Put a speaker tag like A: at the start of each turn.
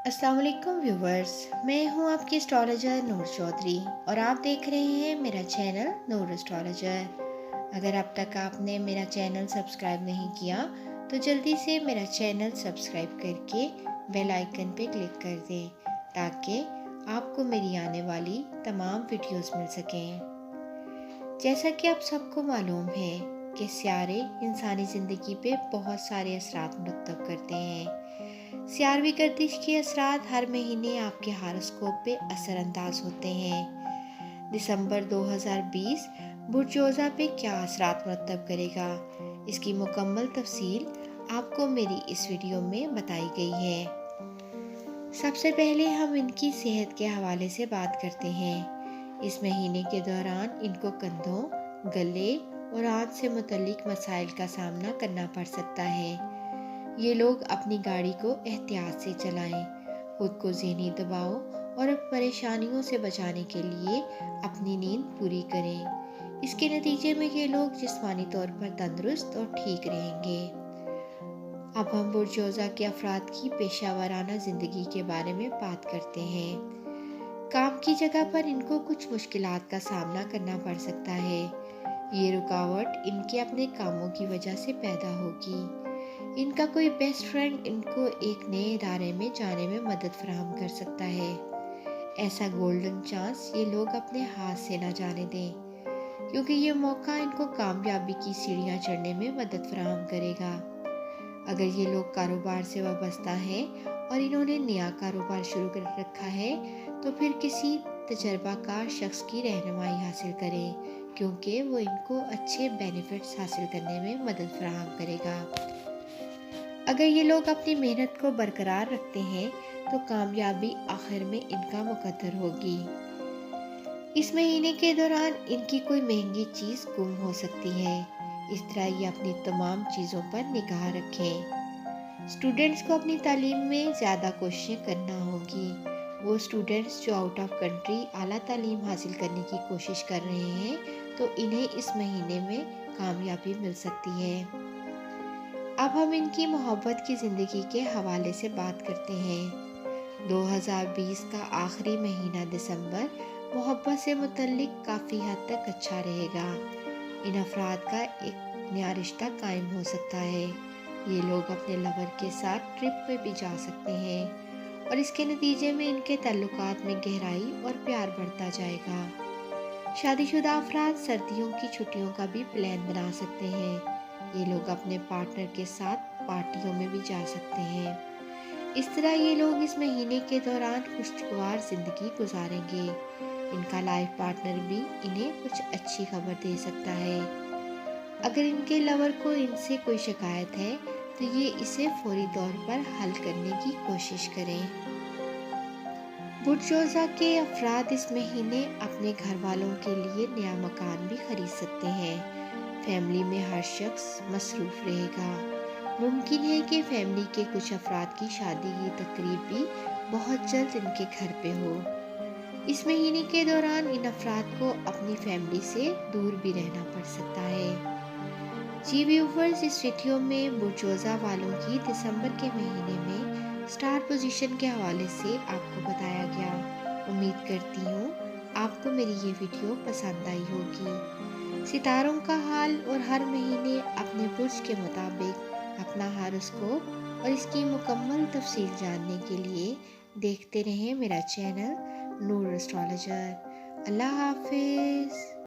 A: अस्सलाम वालेकुम व्यूवर्स। मैं हूं आपकी एस्ट्रोलॉजर नूर चौधरी और आप देख रहे हैं मेरा चैनल नूर एस्ट्रोलॉजर। अगर अब तक आपने मेरा चैनल सब्सक्राइब नहीं किया तो जल्दी से मेरा चैनल सब्सक्राइब करके बेल आइकन पे क्लिक कर दें ताकि आपको मेरी आने वाली तमाम वीडियोस मिल सकें। जैसा कि आप सबको मालूम है कि सियारे इंसानी ज़िंदगी पे बहुत सारे असरात मुरतब करते हैं। सियारवी गर्दिश के असरात हर महीने आपके हारोस्कोप पे असरअंदाज होते हैं। दिसंबर 2020 बुर्जोज़ा पे क्या असरात मुरतब करेगा, इसकी मुकम्मल तफसील आपको मेरी इस वीडियो में बताई गई है। सबसे पहले हम इनकी सेहत के हवाले से बात करते हैं। इस महीने के दौरान इनको कंधों, गले और आंत से मुतल्लिक मसाइल का सामना करना पड़ सकता है। ये लोग अपनी गाड़ी को एहतियात से चलाएं, खुद को ज़हनी दबाव और परेशानियों से बचाने के लिए अपनी नींद पूरी करें। इसके नतीजे में ये लोग जिस्मानी तौर पर तंदुरुस्त और ठीक रहेंगे। अब हम बुर्जोज़ा के अफराद की पेशा वराना ज़िंदगी के बारे में बात करते हैं। काम की जगह पर इनको कुछ मुश्किलात का सामना करना पड़ सकता है। ये रुकावट इनके अपने कामों की वजह से पैदा होगी। इनका कोई बेस्ट फ्रेंड इनको एक नए इदारे में जाने में मदद फराहम कर सकता है। ऐसा गोल्डन चांस ये लोग अपने हाथ से ना जाने दें, क्योंकि ये मौका इनको कामयाबी की सीढ़ियां चढ़ने में मदद फराहम करेगा। अगर ये लोग कारोबार से वाबस्ता हैं और इन्होंने नया कारोबार शुरू कर रखा है तो फिर किसी तजर्बाकार शख्स की रहनुमाई हासिल करें, क्योंकि वो इनको अच्छे बेनिफिट्स हासिल करने में मदद फराहम करेगा। अगर ये लोग अपनी मेहनत को बरकरार रखते हैं तो कामयाबी आखिर में इनका मुकद्दर होगी। इस महीने के दौरान इनकी कोई महंगी चीज़ गुम हो सकती है, इस तरह ये अपनी तमाम चीज़ों पर निगाह रखें। स्टूडेंट्स को अपनी तालीम में ज़्यादा कोशिशें करना होगी। वो स्टूडेंट्स जो आउट ऑफ कंट्री आला तालीम हासिल करने की कोशिश कर रहे हैं तो इन्हें इस महीने में कामयाबी मिल सकती है। अब हम इनकी मोहब्बत की ज़िंदगी के हवाले से बात करते हैं। 2020 का आखिरी महीना दिसंबर मोहब्बत से मुतल्लिक काफ़ी हद तक अच्छा रहेगा। इन अफराद का एक नया रिश्ता कायम हो सकता है। ये लोग अपने लवर के साथ ट्रिप पे भी जा सकते हैं और इसके नतीजे में इनके ताल्लुकात में गहराई और प्यार बढ़ता जाएगा। शादीशुदा अफराद सर्दियों की छुट्टियों का भी प्लान बना सकते हैं। ये लोग अपने पार्टनर के साथ पार्टियों में भी जा सकते हैं। इस तरह ये लोग इस महीने के दौरान खुशगवार ज़िंदगी गुजारेंगे। इनका लाइफ पार्टनर भी इन्हें कुछ अच्छी खबर दे सकता है। अगर इनके लवर को इनसे कोई शिकायत है तो ये इसे फौरी तौर पर हल करने की कोशिश करें। बुर्जोज़ा के अफराद इस महीने अपने घर वालों के लिए नया मकान भी खरीद सकते हैं। फैमिली में हर शख्स मसरूफ़ रहेगा। मुमकिन है कि फैमिली के कुछ अफराद की शादी की तकरीब भी बहुत जल्द इनके घर पे हो। इस महीने के दौरान इन अफराद को अपनी फैमिली से दूर भी रहना पड़ सकता है। जी व्यूवर्स, इस वीडियो में बुर्जोज़ा वालों की दिसंबर के महीने में स्टार पोजीशन के हवाले से आपको बताया गया। उम्मीद करती हूँ आपको मेरी ये वीडियो पसंद आई होगी। सितारों का हाल और हर महीने अपने बुर्ज के मुताबिक अपना हारोस्कोप और इसकी मुकम्मल तफसील जानने के लिए देखते रहें मेरा चैनल नूर एस्ट्रोलॉजर। अल्लाह हाफिज़।